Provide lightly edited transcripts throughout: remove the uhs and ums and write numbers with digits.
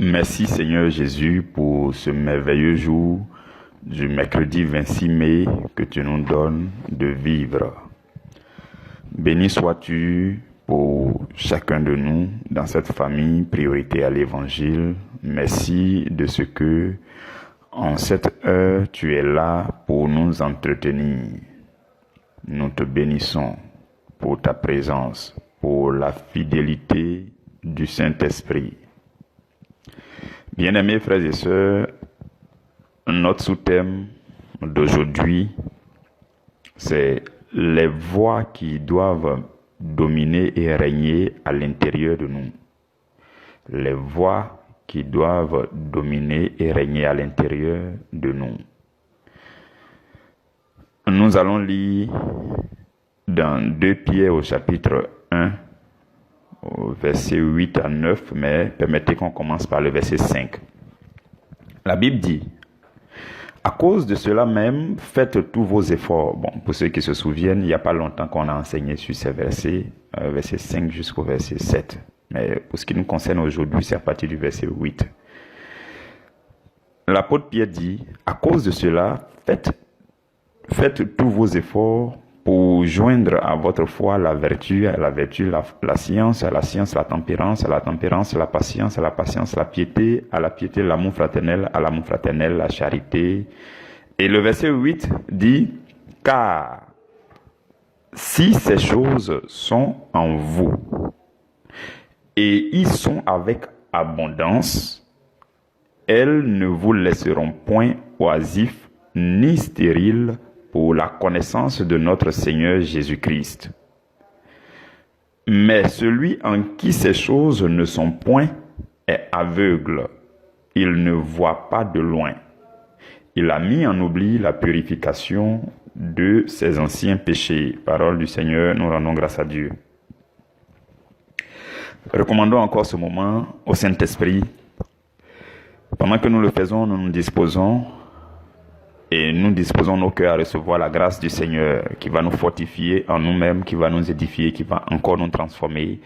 Merci Seigneur Jésus pour ce merveilleux jour du mercredi 26 mai que tu nous donnes de vivre. Béni sois-tu pour chacun de nous dans cette famille priorité à l'évangile. Merci de ce que en cette heure tu es là pour nous entretenir. Nous te bénissons pour ta présence, pour la fidélité du Saint-Esprit. Bien-aimés frères et sœurs, notre sous-thème d'aujourd'hui, c'est les voix qui doivent dominer et régner à l'intérieur de nous. Les voix qui doivent dominer et régner à l'intérieur de nous. Nous allons lire dans 2 Pierre au chapitre 1, au verset 8 à 9, mais permettez qu'on commence par le verset 5. La Bible dit: à cause de cela même, faites tous vos efforts. Bon, pour ceux qui se souviennent, il n'y a pas longtemps qu'on a enseigné sur ces versets, verset 5 jusqu'au verset 7. Mais pour ce qui nous concerne aujourd'hui, c'est à partir du verset 8. L'apôtre Pierre dit: à cause de cela, faites tous vos efforts pour joindre à votre foi la vertu, à la vertu, la science, à la science, la tempérance, à la tempérance, la patience, à la patience, la piété, à la piété, l'amour fraternel, à l'amour fraternel, la charité. Et le verset 8 dit: car si ces choses sont en vous, et y sont avec abondance, elles ne vous laisseront point oisifs ni stériles pour la connaissance de notre Seigneur Jésus-Christ. Mais celui en qui ces choses ne sont point est aveugle. Il ne voit pas de loin. Il a mis en oubli la purification de ses anciens péchés. Parole du Seigneur, nous rendons grâce à Dieu. Recommandons encore ce moment au Saint-Esprit. Pendant que nous le faisons, nous nous disposons et nous disposons nos cœurs à recevoir la grâce du Seigneur qui va nous fortifier en nous-mêmes, qui va nous édifier, qui va encore nous transformer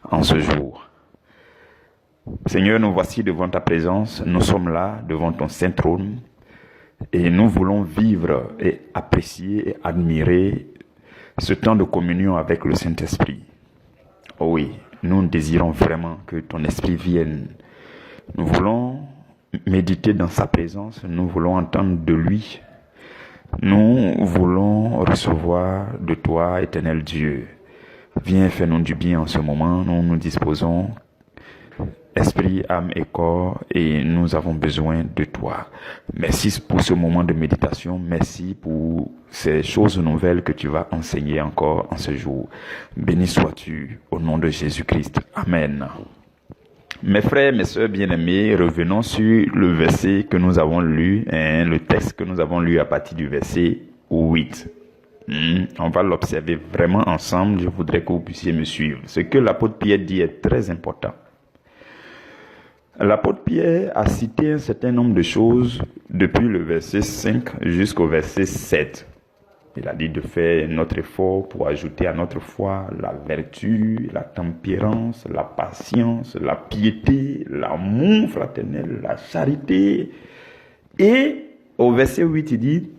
en ce jour. Seigneur, nous voici devant ta présence, nous sommes là devant ton saint trône et nous voulons vivre et apprécier et admirer ce temps de communion avec le Saint-Esprit. Oh oui, nous désirons vraiment que ton esprit vienne. Nous voulons méditer dans sa présence, nous voulons entendre de lui. Nous voulons recevoir de toi, éternel Dieu. Viens, fais-nous du bien en ce moment. Nous nous disposons, esprit, âme et corps, et nous avons besoin de toi. Merci pour ce moment de méditation. Merci pour ces choses nouvelles que tu vas enseigner encore en ce jour. Béni sois-tu au nom de Jésus-Christ. Amen. Mes frères, mes sœurs bien-aimés, revenons sur le verset que nous avons lu, le texte que nous avons lu à partir du verset 8. On va l'observer vraiment ensemble, je voudrais que vous puissiez me suivre. Ce que l'apôtre Pierre dit est très important. L'apôtre Pierre a cité un certain nombre de choses depuis le verset 5 jusqu'au verset 7. Il a dit de faire notre effort pour ajouter à notre foi la vertu, la tempérance, la patience, la piété, l'amour fraternel, la charité. Et au verset 8, il dit: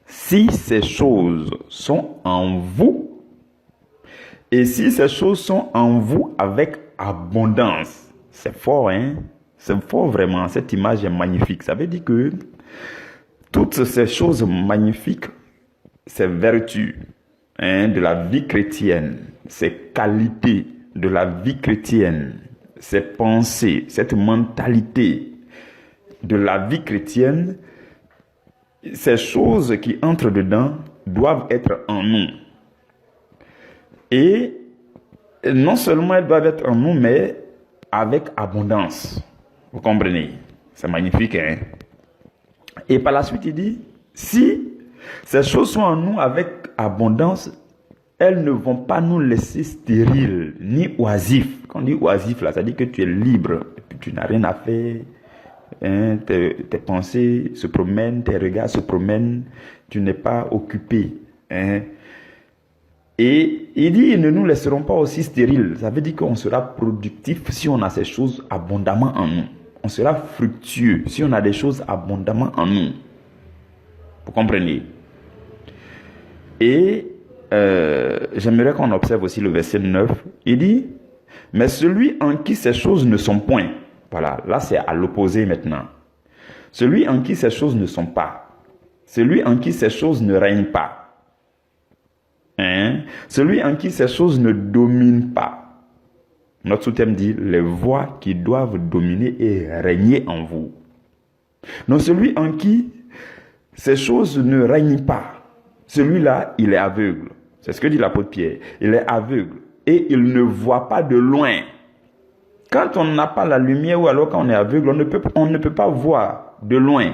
si ces choses sont en vous, et si ces choses sont en vous avec abondance. C'est fort, hein? C'est fort vraiment, cette image est magnifique. Ça veut dire que toutes ces choses magnifiques, ces vertus de la vie chrétienne, ces qualités de la vie chrétienne, ces pensées, cette mentalité de la vie chrétienne, ces choses qui entrent dedans doivent être en nous. Et non seulement elles doivent être en nous, mais avec abondance. Vous comprenez? C'est magnifique, hein? Et par la suite, il dit, si ces choses sont en nous avec abondance, elles ne vont pas nous laisser stériles, ni oisifs. Quand on dit oisif, là, ça dit que tu es libre, tu n'as rien à faire, hein, tes pensées se promènent, tes regards se promènent, tu n'es pas occupé. Hein. Et il dit, ils ne nous laisseront pas aussi stériles. Ça veut dire qu'on sera productif si on a ces choses abondamment en nous. On sera fructueux si on a des choses abondamment en nous. Vous comprenez? Et j'aimerais qu'on observe aussi le verset 9. Il dit, mais celui en qui ces choses ne sont point. Voilà, là c'est à l'opposé maintenant. Celui en qui ces choses ne sont pas. Celui en qui ces choses ne règnent pas. Celui en qui ces choses ne dominent pas. Notre sous-thème dit les voix qui doivent dominer et régner en vous. Donc celui en qui ces choses ne règnent pas, celui-là, il est aveugle. C'est ce que dit l'apôtre Pierre. Il est aveugle et il ne voit pas de loin. Quand on n'a pas la lumière ou alors quand on est aveugle, on ne peut pas voir de loin.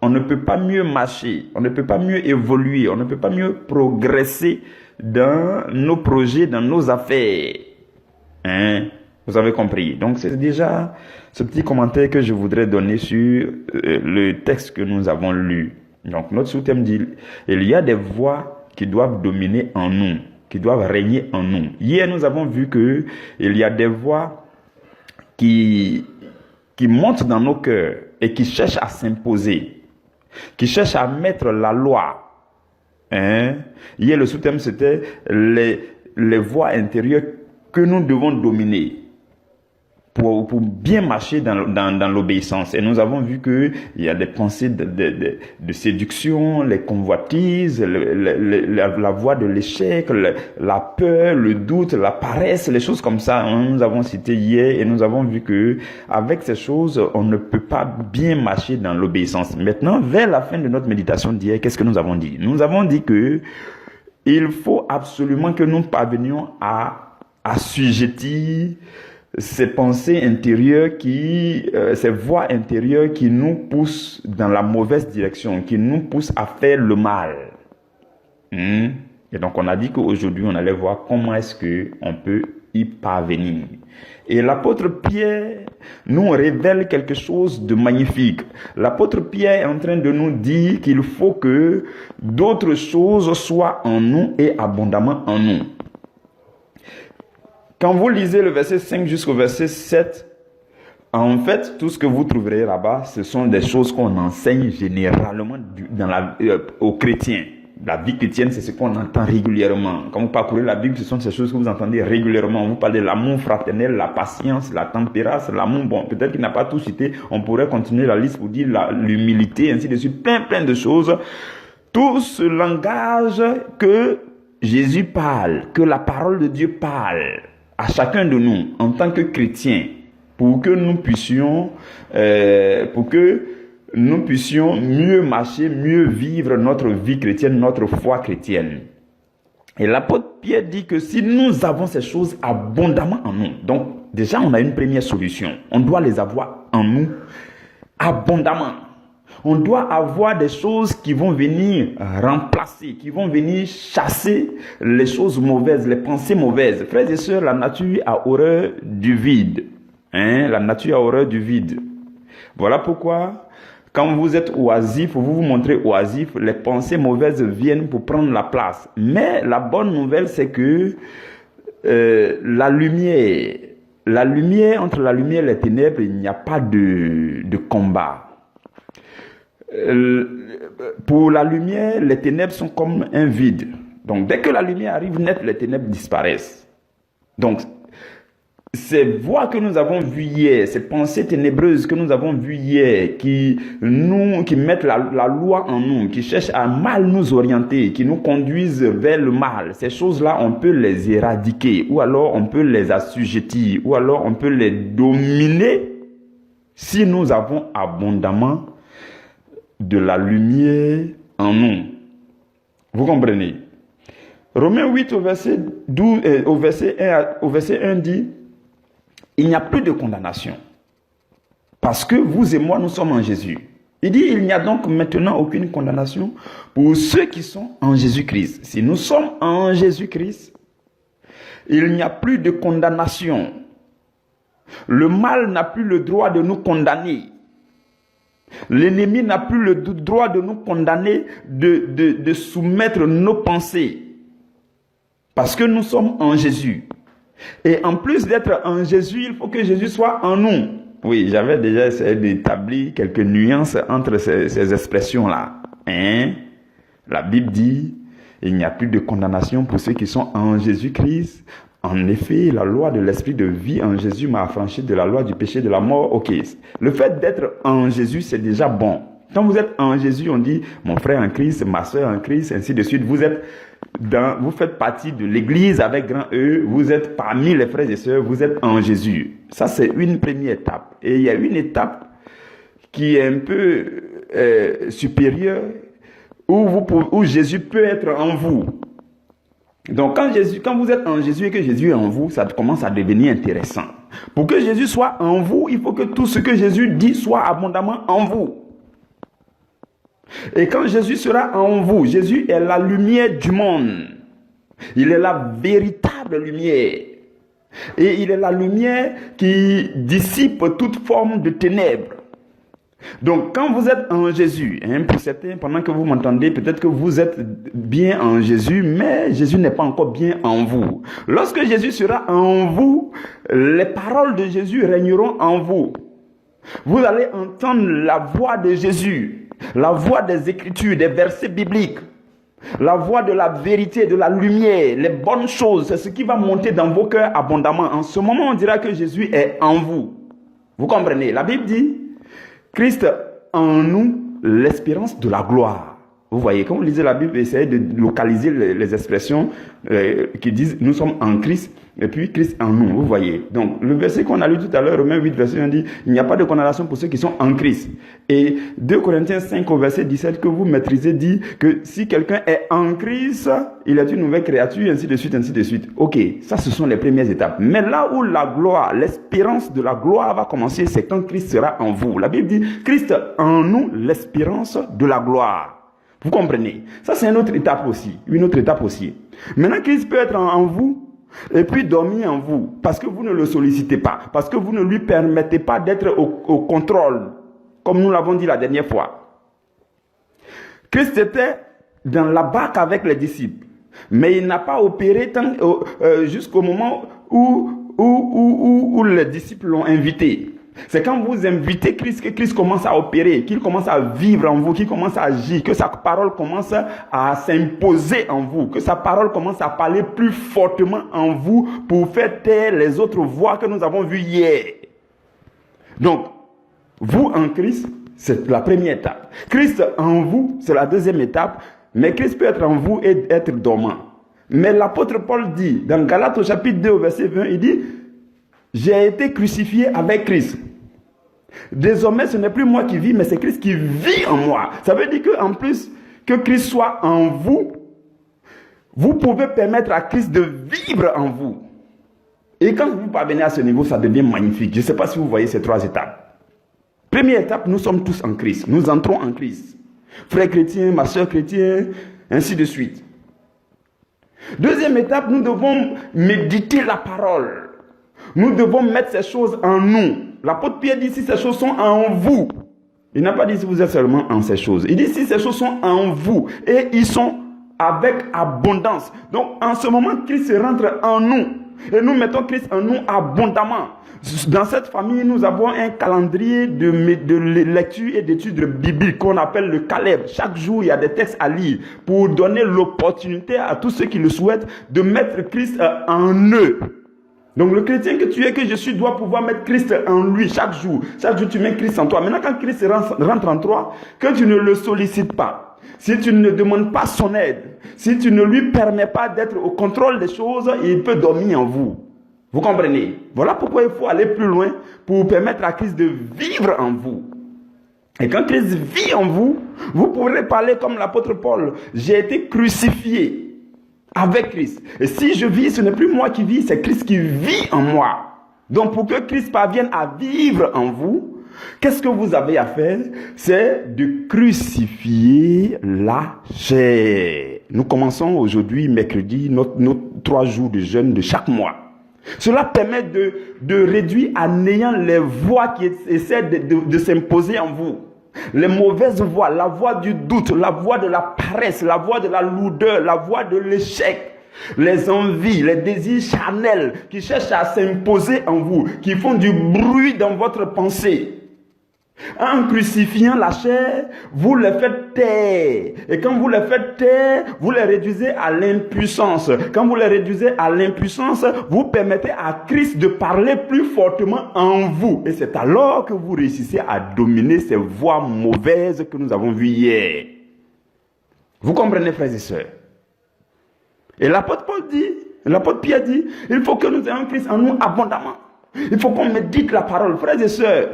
On ne peut pas mieux marcher, on ne peut pas mieux évoluer, on ne peut pas mieux progresser dans nos projets, dans nos affaires. Vous avez compris. Donc c'est déjà ce petit commentaire que je voudrais donner sur le texte que nous avons lu. Donc notre sous-thème dit, il y a des voix qui doivent dominer en nous, qui doivent régner en nous. Hier nous avons vu que il y a des voix qui montent dans nos cœurs et qui cherchent à s'imposer, qui cherchent à mettre la loi. Hier, le sous-thème, c'était les voies intérieures que nous devons dominer pour bien marcher dans l'obéissance. Et nous avons vu qu'il y a des pensées de séduction, les convoitises, la voie de l'échec, la peur, le doute, la paresse, les choses comme ça. Nous avons cité hier et nous avons vu que avec ces choses, on ne peut pas bien marcher dans l'obéissance. Maintenant, vers la fin de notre méditation d'hier, qu'est-ce que nous avons dit? Nous avons dit que il faut absolument que nous parvenions à assujettir ces pensées intérieures ces voix intérieures qui nous poussent dans la mauvaise direction, qui nous poussent à faire le mal. Et donc on a dit qu'aujourd'hui on allait voir comment est-ce qu'on peut y parvenir. Et l'apôtre Pierre nous révèle quelque chose de magnifique. L'apôtre Pierre est en train de nous dire qu'il faut que d'autres choses soient en nous et abondamment en nous. Quand vous lisez le verset 5 jusqu'au verset 7, en fait, tout ce que vous trouverez là-bas, ce sont des choses qu'on enseigne généralement aux chrétiens. La vie chrétienne, c'est ce qu'on entend régulièrement. Quand vous parcourez la Bible, ce sont ces choses que vous entendez régulièrement. On vous parle de l'amour fraternel, la patience, la tempérance, l'amour. Bon, peut-être qu'il n'a pas tout cité. On pourrait continuer la liste pour dire l'humilité, ainsi de suite. Plein de choses. Tout ce langage que Jésus parle, que la parole de Dieu parle à chacun de nous en tant que chrétiens, pour que nous puissions mieux marcher, mieux vivre notre vie chrétienne, notre foi chrétienne. Et l'apôtre Pierre dit que si nous avons ces choses abondamment en nous, donc déjà on a une première solution, on doit les avoir en nous abondamment. On doit avoir des choses qui vont venir remplacer, qui vont venir chasser les choses mauvaises, les pensées mauvaises. Frères et sœurs, la nature a horreur du vide. La nature a horreur du vide. Voilà pourquoi, quand vous êtes oisif, vous vous montrez oisif, les pensées mauvaises viennent pour prendre la place. Mais la bonne nouvelle, c'est que la lumière, entre la lumière et les ténèbres, il n'y a pas de combat. Pour la lumière, les ténèbres sont comme un vide. Donc, dès que la lumière arrive net, les ténèbres disparaissent. Donc, ces voix que nous avons vues hier, ces pensées ténébreuses que nous avons vues hier, qui mettent la loi en nous, qui cherchent à mal nous orienter, qui nous conduisent vers le mal, ces choses-là, on peut les éradiquer, ou alors on peut les assujettir, ou alors on peut les dominer si nous avons abondamment de la lumière en nous. Vous comprenez? Romains 8 au verset 1 dit, il n'y a plus de condamnation. Parce que vous et moi, nous sommes en Jésus. Il dit, il n'y a donc maintenant aucune condamnation pour ceux qui sont en Jésus-Christ. Si nous sommes en Jésus-Christ, il n'y a plus de condamnation. Le mal n'a plus le droit de nous condamner. L'ennemi n'a plus le droit de nous condamner, de soumettre nos pensées. Parce que nous sommes en Jésus. Et en plus d'être en Jésus, il faut que Jésus soit en nous. Oui, j'avais déjà essayé d'établir quelques nuances entre ces expressions-là. La Bible dit, il n'y a plus de condamnation pour ceux qui sont en Jésus-Christ. En effet, la loi de l'esprit de vie en Jésus m'a affranchi de la loi du péché de la mort. Ok, le fait d'être en Jésus, c'est déjà bon. Quand vous êtes en Jésus, on dit, mon frère en Christ, ma soeur en Christ, ainsi de suite. Vous faites partie de l'église avec grand E, vous êtes parmi les frères et sœurs, vous êtes en Jésus. Ça, c'est une première étape. Et il y a une étape qui est un peu supérieure, où Jésus peut être en vous. Donc, quand vous êtes en Jésus et que Jésus est en vous, ça commence à devenir intéressant. Pour que Jésus soit en vous, il faut que tout ce que Jésus dit soit abondamment en vous. Et quand Jésus sera en vous, Jésus est la lumière du monde. Il est la véritable lumière. Et il est la lumière qui dissipe toute forme de ténèbres. Donc, quand vous êtes en Jésus, pour certains, pendant que vous m'entendez, peut-être que vous êtes bien en Jésus, mais Jésus n'est pas encore bien en vous. Lorsque Jésus sera en vous, les paroles de Jésus régneront en vous. Vous allez entendre la voix de Jésus, la voix des Écritures, des versets bibliques, la voix de la vérité, de la lumière, les bonnes choses. C'est ce qui va monter dans vos cœurs abondamment. En ce moment, on dira que Jésus est en vous. Vous comprenez? La Bible dit, Christ en nous, l'espérance de la gloire. Vous voyez, quand vous lisez la Bible, essayez de localiser les expressions qui disent « nous sommes en Christ » et puis « Christ en nous ». Vous voyez. Donc, le verset qu'on a lu tout à l'heure, Romains 8, verset 1 dit « il n'y a pas de condamnation pour ceux qui sont en Christ ». Et 2 Corinthiens 5 au verset 17 que vous maîtrisez dit que si quelqu'un est en Christ, il est une nouvelle créature, ainsi de suite, ainsi de suite. Ok, ça ce sont les premières étapes. Mais là où la gloire, l'espérance de la gloire va commencer, c'est quand Christ sera en vous. La Bible dit « Christ en nous, l'espérance de la gloire ». Vous comprenez? Ça, c'est une autre étape aussi. Une autre étape aussi. Maintenant, Christ peut être en vous et puis dormir en vous parce que vous ne le sollicitez pas, parce que vous ne lui permettez pas d'être au contrôle, comme nous l'avons dit la dernière fois. Christ était dans la barque avec les disciples, mais il n'a pas opéré jusqu'au moment où les disciples l'ont invité. C'est quand vous invitez Christ que Christ commence à opérer, qu'il commence à vivre en vous, qu'il commence à agir, que sa parole commence à s'imposer en vous, que sa parole commence à parler plus fortement en vous pour faire taire les autres voix que nous avons vues hier. Donc, vous en Christ, c'est la première étape. Christ en vous, c'est la deuxième étape, mais Christ peut être en vous et être dormant. Mais l'apôtre Paul dit, dans Galates au chapitre 2 au verset 20, il dit, j'ai été crucifié avec Christ. Désormais, ce n'est plus moi qui vis, mais c'est Christ qui vit en moi. Ça veut dire qu'en plus que Christ soit en vous, vous pouvez permettre à Christ de vivre en vous. Et quand vous parvenez à ce niveau, ça devient magnifique. Je ne sais pas si vous voyez ces 3 étapes. Première étape, nous sommes tous en Christ. Nous entrons en Christ. Frère chrétien, ma soeur chrétien, ainsi de suite. Deuxième étape, nous devons méditer la parole. Nous devons mettre ces choses en nous. L'apôtre Pierre dit si ces choses sont en vous. Il n'a pas dit si vous êtes seulement en ces choses. Il dit si ces choses sont en vous. Et ils sont avec abondance. Donc en ce moment, Christ rentre en nous. Et nous mettons Christ en nous abondamment. Dans cette famille, nous avons un calendrier de lecture et d'études bibliques qu'on appelle le Caleb. Chaque jour, il y a des textes à lire pour donner l'opportunité à tous ceux qui le souhaitent de mettre Christ en eux. Donc le chrétien que tu es, que je suis, doit pouvoir mettre Christ en lui chaque jour. Chaque jour, tu mets Christ en toi. Maintenant, quand Christ rentre en toi, que tu ne le sollicites pas, si tu ne demandes pas son aide, si tu ne lui permets pas d'être au contrôle des choses, il peut dormir en vous. Vous comprenez? Voilà pourquoi il faut aller plus loin pour permettre à Christ de vivre en vous. Et quand Christ vit en vous, vous pourrez parler comme l'apôtre Paul. J'ai été crucifié avec Christ. Et si je vis, ce n'est plus moi qui vis, c'est Christ qui vit en moi. Donc pour que Christ parvienne à vivre en vous, qu'est-ce que vous avez à faire? C'est de crucifier la chair. Nous commençons aujourd'hui, mercredi, nos 3 jours de jeûne de chaque mois. Cela permet de réduire à néant les voix qui essaient de s'imposer en vous. Les mauvaises voix, la voix du doute, la voix de la paresse, la voix de la lourdeur, la voix de l'échec, les envies, les désirs charnels qui cherchent à s'imposer en vous, qui font du bruit dans votre pensée. En crucifiant la chair, vous les faites taire. Et quand vous les faites taire, vous les réduisez à l'impuissance. Quand vous les réduisez à l'impuissance, vous permettez à Christ de parler plus fortement en vous. Et c'est alors que vous réussissez à dominer ces voix mauvaises que nous avons vues hier. Vous comprenez, frères et sœurs? Et l'apôtre Pierre dit, il faut que nous ayons Christ en nous abondamment. Il faut qu'on médite la parole, frères et sœurs.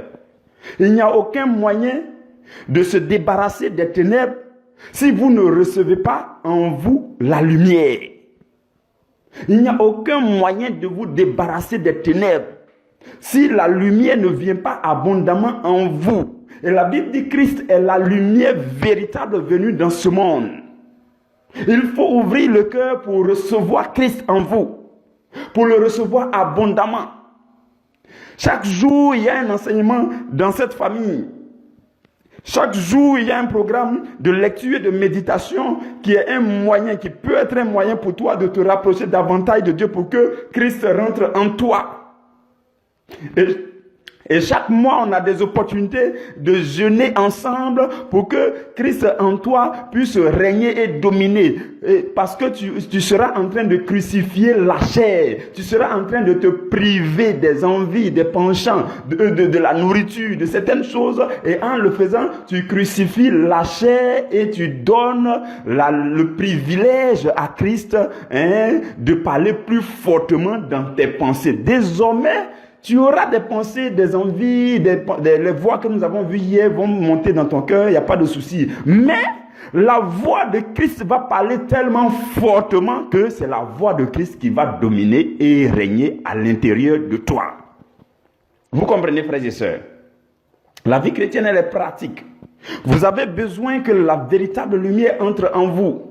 Il n'y a aucun moyen de se débarrasser des ténèbres si vous ne recevez pas en vous la lumière. Il n'y a aucun moyen de vous débarrasser des ténèbres si la lumière ne vient pas abondamment en vous. Et la Bible dit que Christ est la lumière véritable venue dans ce monde. Il faut ouvrir le cœur pour recevoir Christ en vous, pour le recevoir abondamment. Chaque jour, il y a un enseignement dans cette famille. Chaque jour, il y a un programme de lecture et de méditation qui est un moyen, qui peut être un moyen pour toi de te rapprocher davantage de Dieu pour que Christ rentre en toi. Et chaque mois, on a des opportunités de jeûner ensemble pour que Christ en toi puisse régner et dominer. Parce que tu seras en train de crucifier la chair. Tu seras en train de te priver des envies, des penchants, de la nourriture, de certaines choses. Et en le faisant, tu crucifies la chair et tu donnes le privilège à Christ de parler plus fortement dans tes pensées. Désormais, tu auras des pensées, des envies, les voix que nous avons vues hier vont monter dans ton cœur, il n'y a pas de souci. Mais la voix de Christ va parler tellement fortement que c'est la voix de Christ qui va dominer et régner à l'intérieur de toi. Vous comprenez, frères et sœurs? La vie chrétienne, elle est pratique. Vous avez besoin que la véritable lumière entre en vous.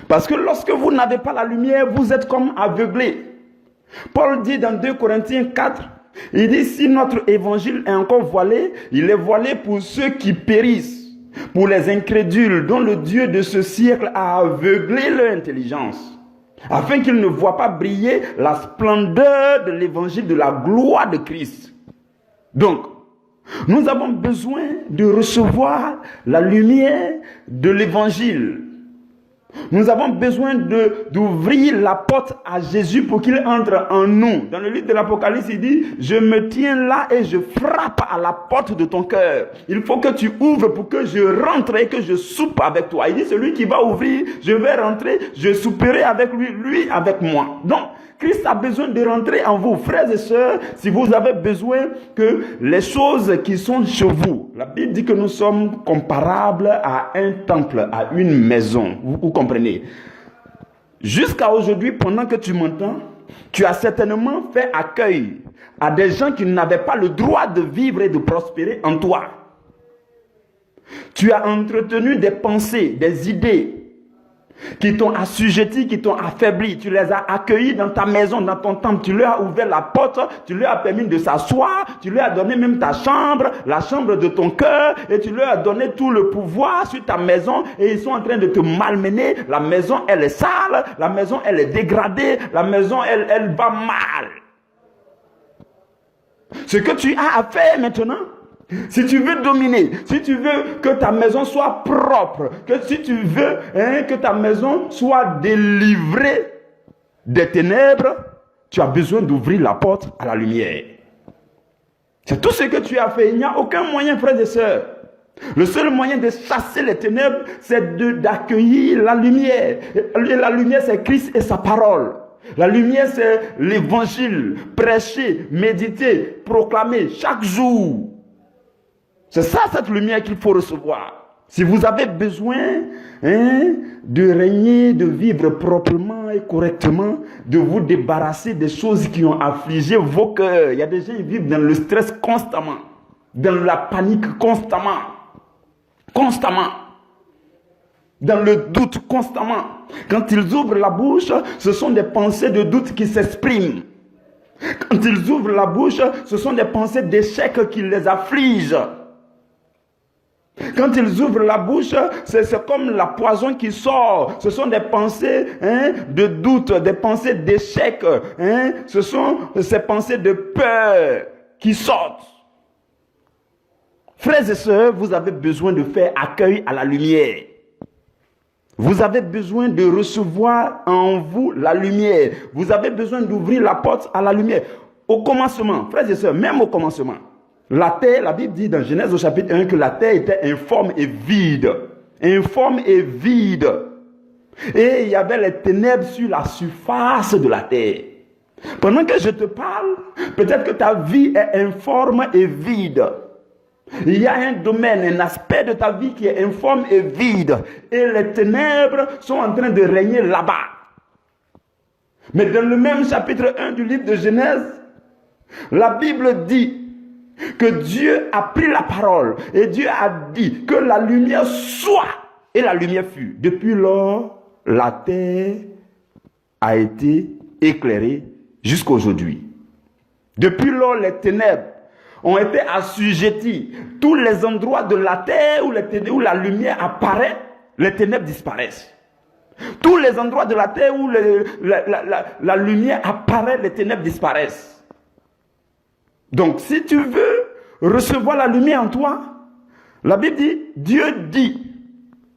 Parce que lorsque vous n'avez pas la lumière, vous êtes comme aveuglés. Paul dit dans 2 Corinthiens 4, il dit si notre évangile est encore voilé, il est voilé pour ceux qui périssent, pour les incrédules dont le Dieu de ce siècle a aveuglé leur intelligence, afin qu'ils ne voient pas briller la splendeur de l'évangile de la gloire de Christ. Donc, nous avons besoin de recevoir la lumière de l'évangile. Nous avons besoin d'ouvrir la porte à Jésus pour qu'il entre en nous. Dans le livre de l'Apocalypse, il dit, je me tiens là et je frappe à la porte de ton cœur. Il faut que tu ouvres pour que je rentre et que je soupe avec toi. Il dit, celui qui va ouvrir, je vais rentrer, je souperai avec lui, lui avec moi. Donc, Christ a besoin de rentrer en vous. Frères et sœurs, si vous avez besoin que les choses qui sont chez vous, la Bible dit que nous sommes comparables à un temple, à une maison. Vous comprenez? Jusqu'à aujourd'hui, pendant que tu m'entends, tu as certainement fait accueil à des gens qui n'avaient pas le droit de vivre et de prospérer en toi. Tu as entretenu des pensées, des idées qui t'ont assujetti, qui t'ont affaibli. Tu les as accueillis dans ta maison, dans ton temple. Tu leur as ouvert la porte, tu leur as permis de s'asseoir, tu leur as donné même ta chambre, la chambre de ton cœur, et tu leur as donné tout le pouvoir sur ta maison, et ils sont en train de te malmener. La maison, elle est sale, la maison, elle est dégradée, la maison, elle va mal. Ce que tu as à faire maintenant, si tu veux dominer, si tu veux que ta maison soit propre, que si tu veux que ta maison soit délivrée des ténèbres, tu as besoin d'ouvrir la porte à la lumière. C'est tout ce que tu as fait. Il n'y a aucun moyen, frères et sœurs. Le seul moyen de chasser les ténèbres, c'est d'accueillir la lumière. Et la lumière, c'est Christ et sa parole. La lumière, c'est l'évangile, prêcher, méditer, proclamer chaque jour. C'est ça, cette lumière qu'il faut recevoir. Si vous avez besoin de régner, de vivre proprement et correctement, de vous débarrasser des choses qui ont affligé vos cœurs. Il y a des gens qui vivent dans le stress constamment, dans la panique constamment, dans le doute constamment. Quand ils ouvrent la bouche, ce sont des pensées de doute qui s'expriment. Quand ils ouvrent la bouche, ce sont des pensées d'échec qui les affligent. Quand ils ouvrent la bouche, c'est comme la poison qui sort. Ce sont des pensées de doute, des pensées d'échec. Ce sont ces pensées de peur qui sortent. Frères et sœurs, vous avez besoin de faire accueil à la lumière. Vous avez besoin de recevoir en vous la lumière. Vous avez besoin d'ouvrir la porte à la lumière. Au commencement, frères et sœurs, même au commencement, la terre, la Bible dit dans Genèse au chapitre 1 que la terre était informe et vide. Informe et vide. Et il y avait les ténèbres sur la surface de la terre. Pendant que je te parle, peut-être que ta vie est informe et vide. Il y a un domaine, un aspect de ta vie qui est informe et vide. Et les ténèbres sont en train de régner là-bas. Mais dans le même chapitre 1 du livre de Genèse, la Bible dit que Dieu a pris la parole et Dieu a dit que la lumière soit, et la lumière fut. Depuis lors, la terre a été éclairée jusqu'à aujourd'hui. Depuis lors, les ténèbres ont été assujettis. Tous les endroits de la terre où la lumière apparaît, les ténèbres disparaissent. Tous les endroits de la terre où la lumière apparaît, les ténèbres disparaissent. Donc, si tu veux recevoir la lumière en toi, la Bible dit, Dieu dit.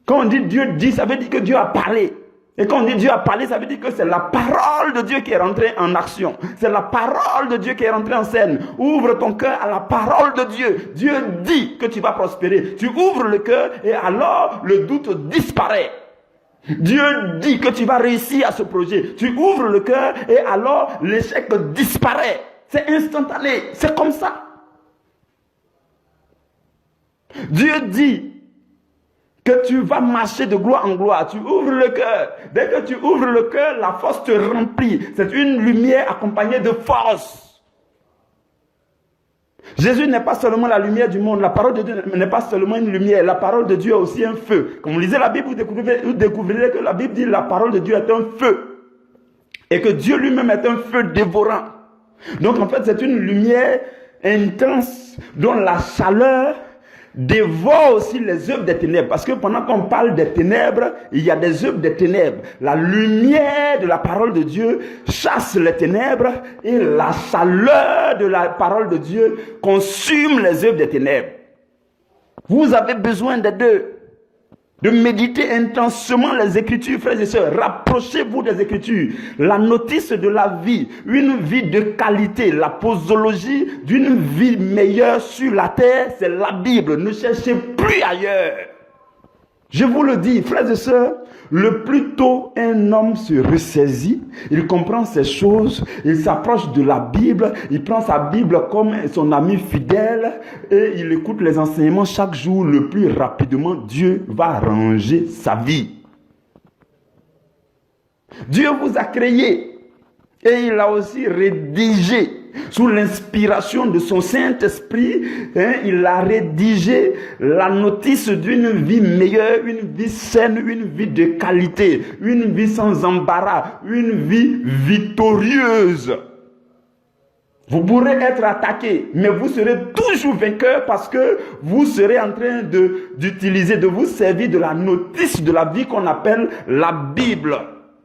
Quand on dit Dieu dit, ça veut dire que Dieu a parlé. Et quand on dit Dieu a parlé, ça veut dire que c'est la parole de Dieu qui est rentrée en action. C'est la parole de Dieu qui est rentrée en scène. Ouvre ton cœur à la parole de Dieu. Dieu dit que tu vas prospérer. Tu ouvres le cœur et alors le doute disparaît. Dieu dit que tu vas réussir à ce projet. Tu ouvres le cœur et alors l'échec disparaît. C'est instantané. C'est comme ça. Dieu dit que tu vas marcher de gloire en gloire. Tu ouvres le cœur. Dès que tu ouvres le cœur, la force te remplit. C'est une lumière accompagnée de force. Jésus n'est pas seulement la lumière du monde. La parole de Dieu n'est pas seulement une lumière. La parole de Dieu est aussi un feu. Quand vous lisez la Bible, vous découvrirez que la Bible dit que la parole de Dieu est un feu. Et que Dieu lui-même est un feu dévorant. Donc en fait, c'est une lumière intense dont la chaleur dévore aussi les œuvres des ténèbres. Parce que pendant qu'on parle des ténèbres, il y a des œuvres des ténèbres. La lumière de la parole de Dieu chasse les ténèbres et la chaleur de la parole de Dieu consume les œuvres des ténèbres. Vous avez besoin des deux. De méditer intensément les Écritures, frères et sœurs. Rapprochez-vous des Écritures. La notice de la vie, une vie de qualité, la posologie d'une vie meilleure sur la terre, c'est la Bible. Ne cherchez plus ailleurs. Je vous le dis, frères et sœurs, le plus tôt un homme se ressaisit, il comprend ces choses, il s'approche de la Bible, il prend sa Bible comme son ami fidèle et il écoute les enseignements chaque jour, le plus rapidement, Dieu va ranger sa vie. Dieu vous a créé et il a aussi rédigé. Sous l'inspiration de son Saint-Esprit, il a rédigé la notice d'une vie meilleure, une vie saine, une vie de qualité, une vie sans embarras, une vie victorieuse. Vous pourrez être attaqué, mais vous serez toujours vainqueur parce que vous serez en train d'utiliser, de vous servir de la notice de la vie qu'on appelle la Bible.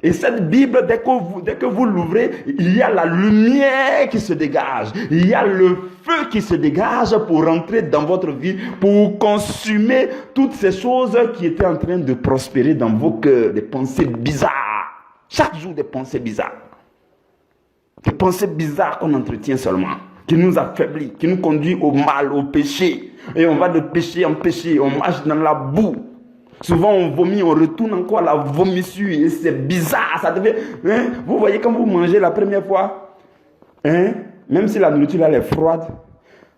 Et cette Bible, dès que vous l'ouvrez, il y a la lumière qui se dégage. Il y a le feu qui se dégage pour rentrer dans votre vie, pour consumer toutes ces choses qui étaient en train de prospérer dans vos cœurs. Des pensées bizarres. Chaque jour, des pensées bizarres. Des pensées bizarres qu'on entretient seulement, qui nous affaiblit, qui nous conduit au mal, au péché. Et on va de péché en péché, on marche dans la boue. Souvent on vomit, on retourne encore à la vomissure et c'est bizarre, ça devait... Vous voyez quand vous mangez la première fois, même si la nourriture elle est froide,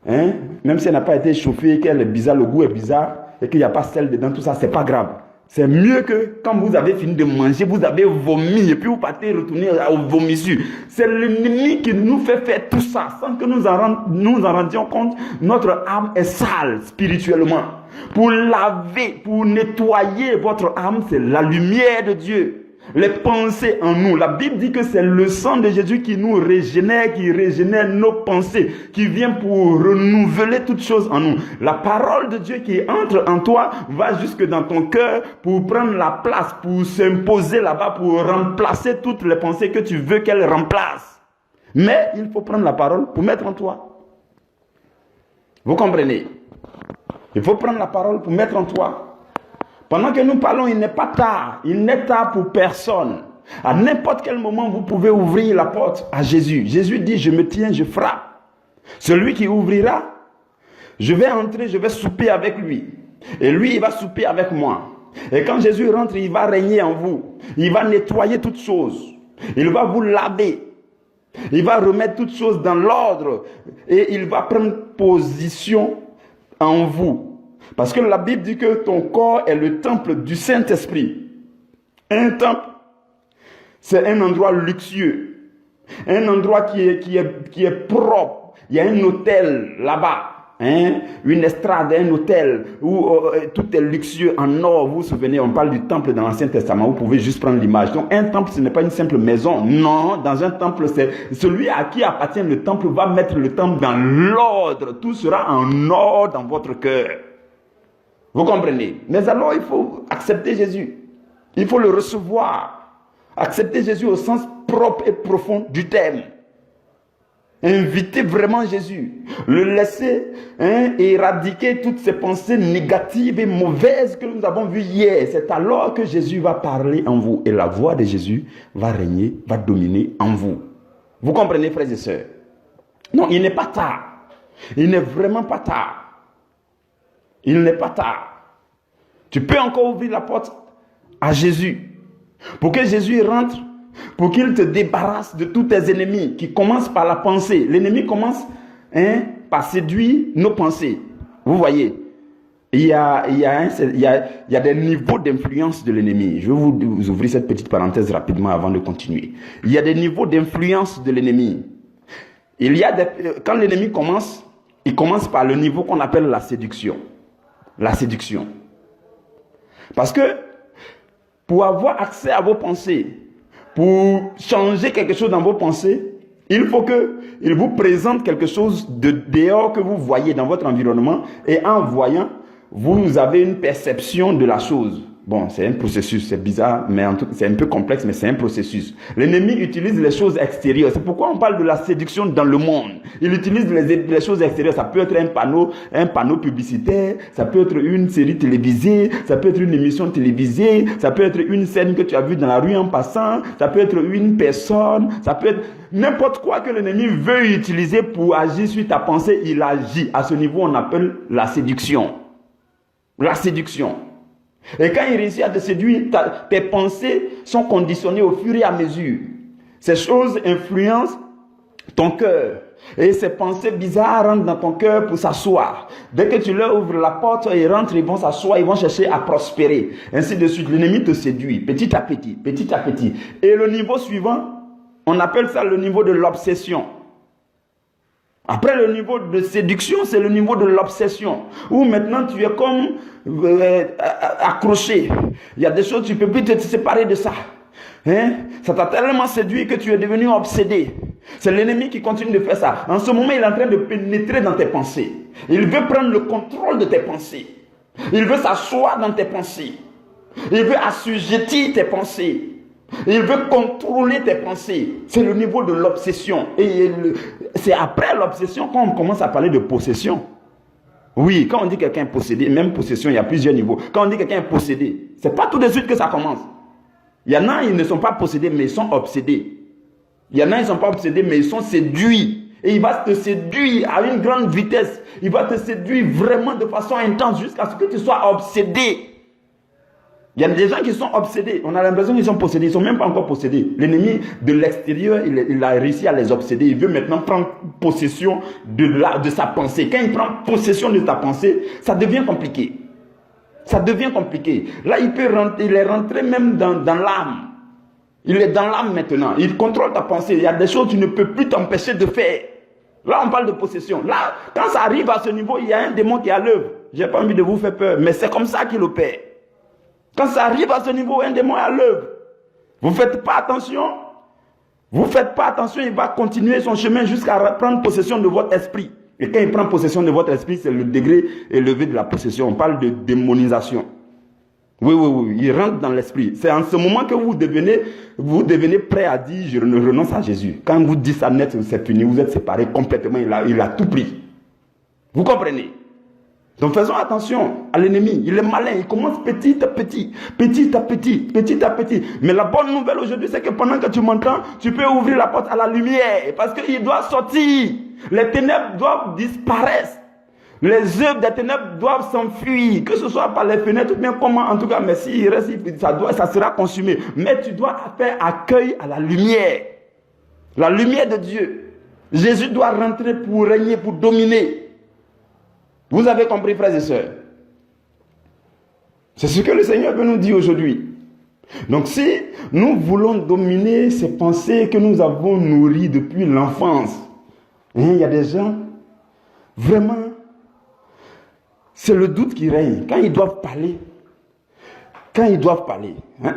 même si elle n'a pas été chauffée, qu'elle est bizarre, le goût est bizarre et qu'il n'y a pas sel dedans, tout ça, c'est pas grave. C'est mieux que quand vous avez fini de manger, vous avez vomi et puis vous partez retourner aux vomissures. C'est l'ennemi qui nous fait faire tout ça sans que nous en rendions compte. Notre âme est sale spirituellement. Pour laver, pour nettoyer votre âme, c'est la lumière de Dieu. les pensées en nous. La Bible dit que c'est le sang de Jésus qui nous régénère, qui régénère nos pensées, qui vient pour renouveler toutes choses en nous. La parole de Dieu qui entre en toi va jusque dans ton cœur pour prendre la place, pour s'imposer là-bas, pour remplacer toutes les pensées que tu veux qu'elle remplace. Mais il faut prendre la parole pour mettre en toi. Vous comprenez? Il faut prendre la parole pour mettre en toi. Pendant que nous parlons, il n'est pas tard. Il n'est tard pour personne. À n'importe quel moment, vous pouvez ouvrir la porte à Jésus. Jésus dit, je me tiens, je frappe. Celui qui ouvrira, je vais entrer, je vais souper avec lui. Et lui, il va souper avec moi. Et quand Jésus rentre, il va régner en vous. Il va nettoyer toutes choses. Il va vous laver. Il va remettre toutes choses dans l'ordre. Et il va prendre position en vous. Parce que la Bible dit que ton corps est le temple du Saint-Esprit. Un temple, c'est un endroit luxueux. Un endroit qui est propre. Il y a un hôtel là-bas. Une estrade, un hôtel où tout est luxueux en or. Vous vous souvenez, on parle du temple dans l'Ancien Testament. Vous pouvez juste prendre l'image. Donc un temple, ce n'est pas une simple maison. Non, dans un temple, c'est celui à qui appartient le temple va mettre le temple dans l'ordre. Tout sera en ordre dans votre cœur. Vous comprenez? Mais alors, il faut accepter Jésus. Il faut le recevoir. Accepter Jésus au sens propre et profond du terme. Inviter vraiment Jésus. Le laisser éradiquer toutes ces pensées négatives et mauvaises que nous avons vues hier. C'est alors que Jésus va parler en vous. Et la voix de Jésus va régner, va dominer en vous. Vous comprenez, frères et sœurs? Non, il n'est pas tard. Il n'est vraiment pas tard. Il n'est pas tard. Tu peux encore ouvrir la porte à Jésus. Pour que Jésus rentre, pour qu'il te débarrasse de tous tes ennemis qui commencent par la pensée. L'ennemi commence par séduire nos pensées. Vous voyez, il y a des niveaux d'influence de l'ennemi. Je vais vous ouvrir cette petite parenthèse rapidement avant de continuer. Il y a des niveaux d'influence de l'ennemi. Quand l'ennemi commence, il commence par le niveau qu'on appelle la séduction. La séduction. Parce que pour avoir accès à vos pensées, pour changer quelque chose dans vos pensées, il faut qu'il vous présente quelque chose de dehors que vous voyez dans votre environnement, et en voyant, vous avez une perception de la chose. Bon, c'est un processus, c'est bizarre, mais c'est un peu complexe, mais c'est un processus. L'ennemi utilise les choses extérieures. C'est pourquoi on parle de la séduction dans le monde. Il utilise les choses extérieures. Ça peut être un panneau publicitaire, ça peut être une série télévisée, ça peut être une émission télévisée, ça peut être une scène que tu as vue dans la rue en passant, ça peut être une personne, ça peut être n'importe quoi que l'ennemi veut utiliser pour agir sur ta pensée, il agit. À ce niveau, on appelle la séduction. La séduction. Et quand il réussit à te séduire, tes pensées sont conditionnées au fur et à mesure. Ces choses influencent ton cœur. Et ces pensées bizarres rentrent dans ton cœur pour s'asseoir. Dès que tu leur ouvres la porte, ils rentrent, ils vont s'asseoir, ils vont chercher à prospérer. Ainsi de suite, l'ennemi te séduit petit à petit, petit à petit. Et le niveau suivant, on appelle ça le niveau de l'obsession. Après le niveau de séduction, c'est le niveau de l'obsession. Où maintenant tu es comme accroché. Il y a des choses, tu ne peux plus te séparer de ça. Ça t'a tellement séduit que tu es devenu obsédé. C'est l'ennemi qui continue de faire ça. En ce moment, il est en train de pénétrer dans tes pensées. Il veut prendre le contrôle de tes pensées. Il veut s'asseoir dans tes pensées. Il veut assujettir tes pensées. Il veut contrôler tes pensées. C'est le niveau de l'obsession. Et c'est après l'obsession qu'on commence à parler de possession. Oui, quand on dit quelqu'un est possédé, même possession, il y a plusieurs niveaux. Quand on dit quelqu'un est possédé, c'est pas tout de suite que ça commence. Il y en a, ils ne sont pas possédés, mais ils sont obsédés. Il y en a, ils ne sont pas obsédés, mais ils sont séduits. Et il va te séduire à une grande vitesse. Il va te séduire vraiment de façon intense jusqu'à ce que tu sois obsédé. Il y a des gens qui sont obsédés. On a l'impression qu'ils sont possédés. Ils ne sont même pas encore possédés. L'ennemi de l'extérieur, il a réussi à les obséder. Il veut maintenant prendre possession de sa pensée. Quand il prend possession de ta pensée, ça devient compliqué. Ça devient compliqué. Là, il est rentré même dans l'âme. Il est dans l'âme maintenant. Il contrôle ta pensée. Il y a des choses que tu ne peux plus t'empêcher de faire. Là, on parle de possession. Là, quand ça arrive à ce niveau, il y a un démon qui est à l'œuvre. Je n'ai pas envie de vous faire peur, mais c'est comme ça qu'il opère. Quand ça arrive à ce niveau, un démon est à l'œuvre. Vous ne faites pas attention. Vous ne faites pas attention, il va continuer son chemin jusqu'à prendre possession de votre esprit. Et quand il prend possession de votre esprit, c'est le degré élevé de la possession. On parle de démonisation. Oui, il rentre dans l'esprit. C'est en ce moment que vous devenez prêt à dire, je renonce à Jésus. Quand vous dites ça net, c'est fini, vous êtes séparés complètement, il a tout pris. Vous comprenez? Donc faisons attention à l'ennemi. Il est malin, il commence petit à petit. Mais la bonne nouvelle aujourd'hui, c'est que pendant que tu m'entends, tu peux ouvrir la porte à la lumière. Parce qu'il doit sortir. Les ténèbres doivent disparaître. Les œuvres des ténèbres doivent s'enfuir. Que ce soit par les fenêtres ou bien comment, en tout cas, mais s'il reste, ça sera consumé. Mais tu dois faire accueil à la lumière. La lumière de Dieu. Jésus doit rentrer pour régner, pour dominer. Vous avez compris, frères et sœurs? C'est ce que le Seigneur veut nous dire aujourd'hui. Donc si nous voulons dominer ces pensées que nous avons nourries depuis l'enfance, il y a des gens, vraiment, c'est le doute qui règne. Quand ils doivent parler,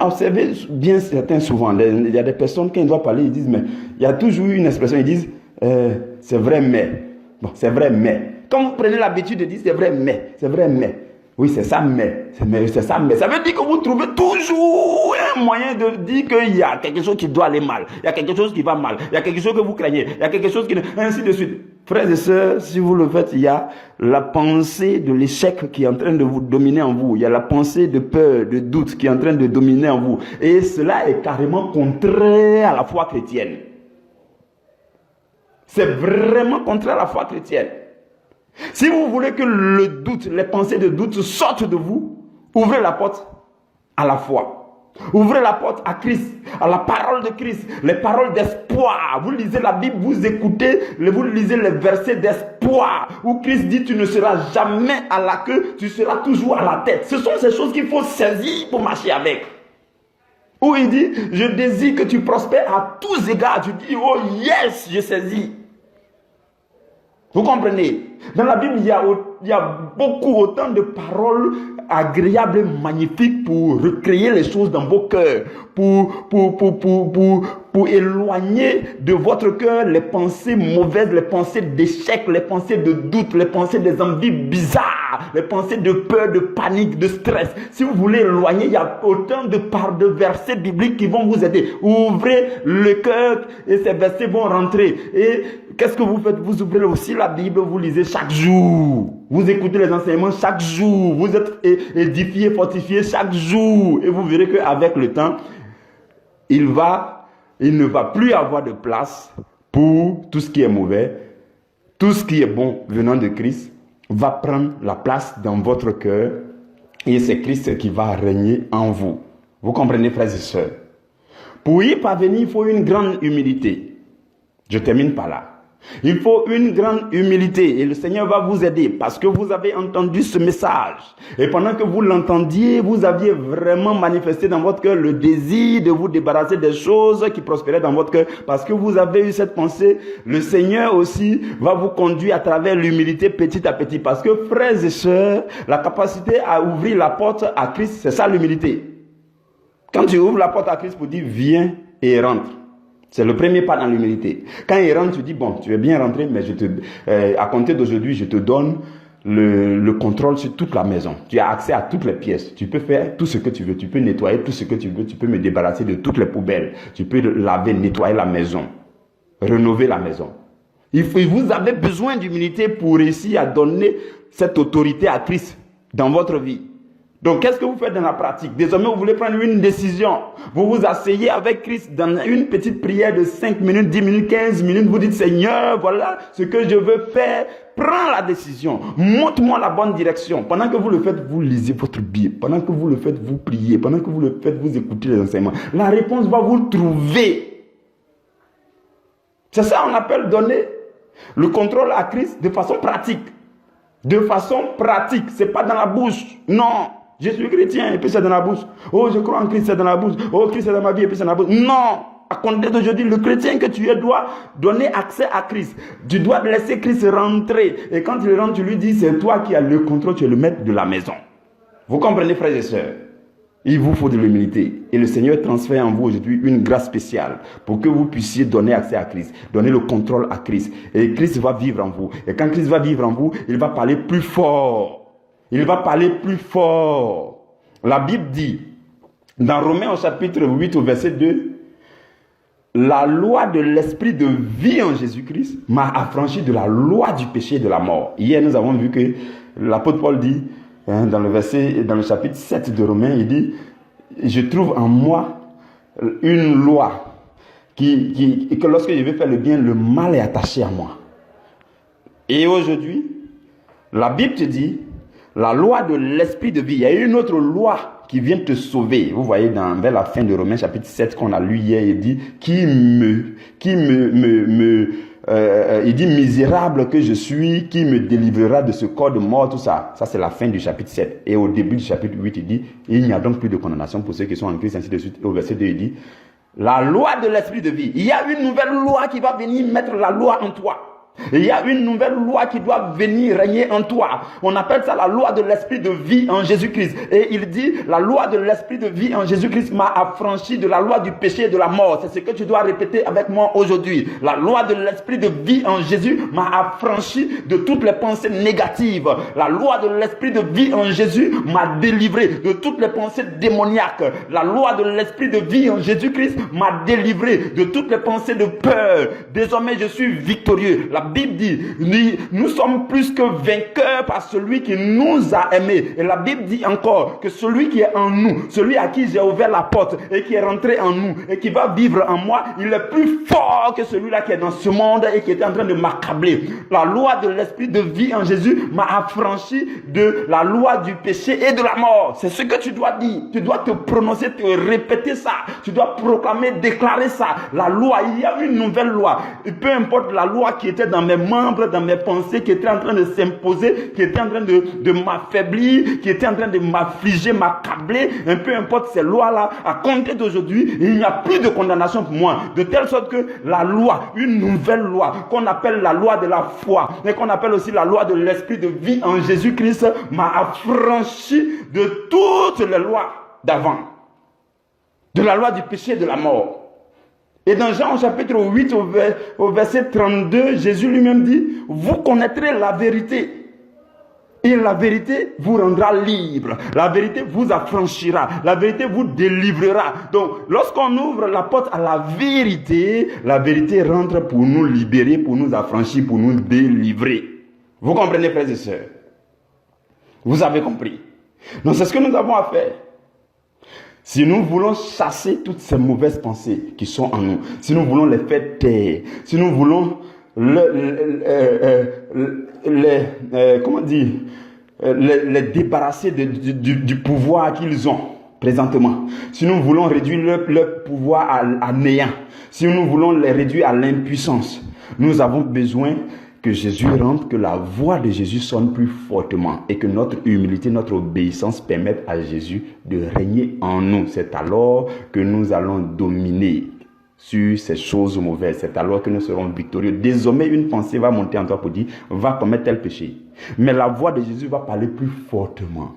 observez bien certains souvent, il y a des personnes, quand ils doivent parler, ils disent, mais il y a toujours une expression, ils disent, c'est vrai, mais. Bon, c'est vrai, mais. Quand vous prenez l'habitude de dire c'est vrai, mais. Oui, c'est ça, mais. C'est ça, mais. Ça veut dire que vous trouvez toujours un moyen de dire qu'il y a quelque chose qui doit aller mal. Il y a quelque chose qui va mal. Il y a quelque chose que vous craignez. Il y a quelque chose qui... Ainsi de suite. Frères et sœurs, si vous le faites, il y a la pensée de l'échec qui est en train de vous dominer en vous. Il y a la pensée de peur, de doute qui est en train de dominer en vous. Et cela est carrément contraire à la foi chrétienne. C'est vraiment contraire à la foi chrétienne. Si vous voulez que le doute, les pensées de doute sortent de vous, ouvrez la porte à la foi. Ouvrez la porte à Christ, à la parole de Christ, les paroles d'espoir. Vous lisez la Bible, vous écoutez, vous lisez les versets d'espoir où Christ dit tu ne seras jamais à la queue, tu seras toujours à la tête. Ce sont ces choses qu'il faut saisir pour marcher avec. Où il dit je désire que tu prospères à tous égards. Tu dis oh yes, je saisis. Vous comprenez? Dans la Bible, il y a beaucoup, autant de paroles agréables et magnifiques pour recréer les choses dans vos cœurs, pour éloigner de votre cœur les pensées mauvaises, les pensées d'échec, les pensées de doute, les pensées des envies bizarres, les pensées de peur, de panique, de stress. Si vous voulez éloigner, il y a autant de versets bibliques qui vont vous aider. Ouvrez le cœur et ces versets vont rentrer. Et qu'est-ce que vous faites? Vous ouvrez aussi la Bible, vous lisez chaque jour. Vous écoutez les enseignements chaque jour. Vous êtes édifié, fortifié chaque jour. Et vous verrez qu'avec le temps, il ne va plus avoir de place pour tout ce qui est mauvais. Tout ce qui est bon venant de Christ va prendre la place dans votre cœur. Et c'est Christ qui va régner en vous. Vous comprenez, frères et sœurs? Pour y parvenir, il faut une grande humilité. Je termine par là. Il faut une grande humilité et le Seigneur va vous aider parce que vous avez entendu ce message. Et pendant que vous l'entendiez, vous aviez vraiment manifesté dans votre cœur le désir de vous débarrasser des choses qui prospéraient dans votre cœur. Parce que vous avez eu cette pensée, le Seigneur aussi va vous conduire à travers l'humilité petit à petit. Parce que frères et sœurs, la capacité à ouvrir la porte à Christ, c'est ça l'humilité. Quand tu ouvres la porte à Christ pour dire viens et rentre. C'est le premier pas dans l'humilité. Quand il rentre, tu dis, bon, tu es bien rentré, mais à compter d'aujourd'hui, je te donne le contrôle sur toute la maison. Tu as accès à toutes les pièces. Tu peux faire tout ce que tu veux. Tu peux nettoyer tout ce que tu veux. Tu peux me débarrasser de toutes les poubelles. Tu peux laver, nettoyer la maison. Rénover la maison. Vous avez besoin d'humilité pour réussir à donner cette autorité à Christ dans votre vie. Donc, qu'est-ce que vous faites dans la pratique? Désormais, vous voulez prendre une décision. Vous vous asseyez avec Christ dans une petite prière de 5 minutes, 10 minutes, 15 minutes. Vous dites, Seigneur, voilà ce que je veux faire. Prends la décision. Montre-moi la bonne direction. Pendant que vous le faites, vous lisez votre Bible. Pendant que vous le faites, vous priez. Pendant que vous le faites, vous écoutez les enseignements. La réponse va vous trouver. C'est ça qu'on appelle donner le contrôle à Christ de façon pratique. De façon pratique. C'est pas dans la bouche. Non. Je suis chrétien et puis c'est dans la bouche. Oh, je crois en Christ, c'est dans la bouche. Oh, Christ est dans ma vie et puis c'est dans la bouche. Non! À compter d'aujourd'hui, le chrétien que tu es doit donner accès à Christ. Tu dois laisser Christ rentrer. Et quand il rentre, tu lui dis, c'est toi qui as le contrôle, tu es le maître de la maison. Vous comprenez, frères et sœurs? Il vous faut de l'humilité. Et le Seigneur transfère en vous aujourd'hui une grâce spéciale pour que vous puissiez donner accès à Christ, donner le contrôle à Christ. Et Christ va vivre en vous. Et quand Christ va vivre en vous, il va parler plus fort. Il va parler plus fort. La Bible dit, dans Romains au chapitre 8 au verset 2, la loi de l'esprit de vie en Jésus-Christ m'a affranchi de la loi du péché et de la mort. Hier, nous avons vu que l'apôtre Paul dit, dans le chapitre 7 de Romains, il dit, je trouve en moi une loi que lorsque je vais faire le bien, le mal est attaché à moi. Et aujourd'hui, la Bible te dit, la loi de l'esprit de vie, il y a une autre loi qui vient te sauver. Vous voyez vers la fin de Romains chapitre 7 qu'on a lu hier, il dit, il dit misérable que je suis, qui me délivrera de ce corps de mort, tout ça. Ça c'est la fin du chapitre 7. Et au début du chapitre 8, il dit, il n'y a donc plus de condamnation pour ceux qui sont en Christ, ainsi de suite. Et au verset 2, il dit, la loi de l'esprit de vie. Il y a une nouvelle loi qui va venir mettre la loi en toi. Il y a une nouvelle loi qui doit venir régner en toi. On appelle ça la loi de l'esprit de vie en Jésus-Christ. Et il dit, la loi de l'esprit de vie en Jésus-Christ m'a affranchi de la loi du péché et de la mort. C'est ce que tu dois répéter avec moi aujourd'hui. La loi de l'esprit de vie en Jésus m'a affranchi de toutes les pensées négatives. La loi de l'esprit de vie en Jésus m'a délivré de toutes les pensées démoniaques. La loi de l'esprit de vie en Jésus-Christ m'a délivré de toutes les pensées de peur. Désormais, je suis victorieux. La Bible dit, nous sommes plus que vainqueurs par celui qui nous a aimés. Et la Bible dit encore que celui qui est en nous, celui à qui j'ai ouvert la porte et qui est rentré en nous et qui va vivre en moi, il est plus fort que celui-là qui est dans ce monde et qui est en train de m'accabler. La loi de l'esprit de vie en Jésus m'a affranchi de la loi du péché et de la mort. C'est ce que tu dois dire. Tu dois te prononcer, te répéter ça. Tu dois proclamer, déclarer ça. La loi, il y a une nouvelle loi. Et peu importe la loi qui était dans mes membres, dans mes pensées, qui était en train de s'imposer, qui était en train de m'affaiblir, qui était en train de m'affliger, m'accabler, et peu importe ces lois-là, à compter d'aujourd'hui, il n'y a plus de condamnation pour moi. De telle sorte que la loi, une nouvelle loi, qu'on appelle la loi de la foi, et qu'on appelle aussi la loi de l'esprit de vie en Jésus-Christ, m'a affranchi de toutes les lois d'avant. De la loi du péché et de la mort. Et dans Jean chapitre 8 au verset 32, Jésus lui-même dit, vous connaîtrez la vérité. Et la vérité vous rendra libre. La vérité vous affranchira. La vérité vous délivrera. Donc, lorsqu'on ouvre la porte à la vérité rentre pour nous libérer, pour nous affranchir, pour nous délivrer. Vous comprenez, frères et sœurs? Vous avez compris. Donc, c'est ce que nous avons à faire. Si nous voulons chasser toutes ces mauvaises pensées qui sont en nous, si nous voulons les faire taire, si nous voulons les débarrasser du pouvoir qu'ils ont présentement, si nous voulons réduire leur pouvoir à néant, si nous voulons les réduire à l'impuissance, nous avons besoin que Jésus rentre, que la voix de Jésus sonne plus fortement et que notre humilité, notre obéissance permettent à Jésus de régner en nous. C'est alors que nous allons dominer sur ces choses mauvaises. C'est alors que nous serons victorieux. Désormais, une pensée va monter en toi pour dire, va commettre tel péché. Mais la voix de Jésus va parler plus fortement.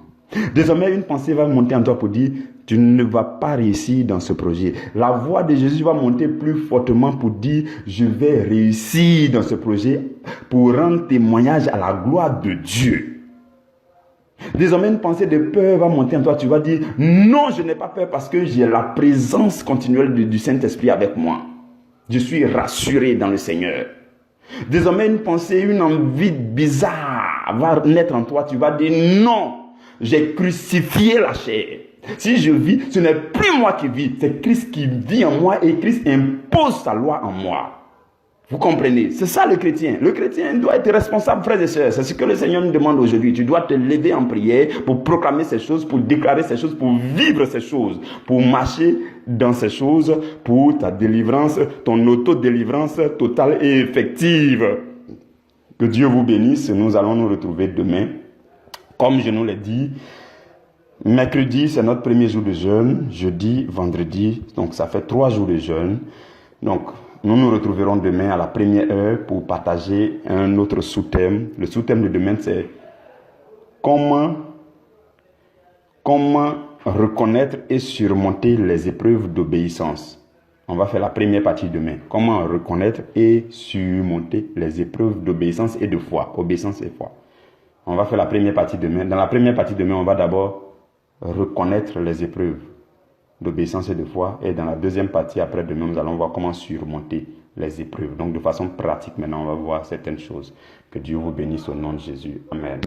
Désormais, une pensée va monter en toi pour dire, tu ne vas pas réussir dans ce projet. La voix de Jésus va monter plus fortement pour dire, je vais réussir dans ce projet pour rendre témoignage à la gloire de Dieu. Désormais, une pensée de peur va monter en toi. Tu vas dire, non, je n'ai pas peur parce que j'ai la présence continuelle du Saint-Esprit avec moi. Je suis rassuré dans le Seigneur. Désormais, une pensée, une envie bizarre va naître en toi. Tu vas dire, non, j'ai crucifié la chair. Si je vis, ce n'est plus moi qui vis, c'est Christ qui vit en moi et Christ impose sa loi en moi. Vous comprenez? C'est ça le chrétien. Le chrétien doit être responsable, frères et sœurs. C'est ce que le Seigneur nous demande aujourd'hui. Tu dois te lever en prière pour proclamer ces choses, pour déclarer ces choses, pour vivre ces choses, pour marcher dans ces choses, pour ta délivrance, ton auto-délivrance totale et effective. Que Dieu vous bénisse. Nous allons nous retrouver demain. Comme je nous l'ai dit, mercredi, c'est notre premier jour de jeûne. Jeudi, vendredi, donc ça fait 3 jours de jeûne. Donc, nous nous retrouverons demain à la première heure pour partager un autre sous-thème. Le sous-thème de demain, c'est comment reconnaître et surmonter les épreuves d'obéissance. On va faire la première partie demain. Comment reconnaître et surmonter les épreuves d'obéissance et de foi. Obéissance et foi. On va faire la première partie demain. Dans la première partie demain, on va d'abord reconnaître les épreuves d'obéissance et de foi. Et dans la deuxième partie, après demain, nous allons voir comment surmonter les épreuves. Donc de façon pratique, maintenant, on va voir certaines choses. Que Dieu vous bénisse au nom de Jésus. Amen.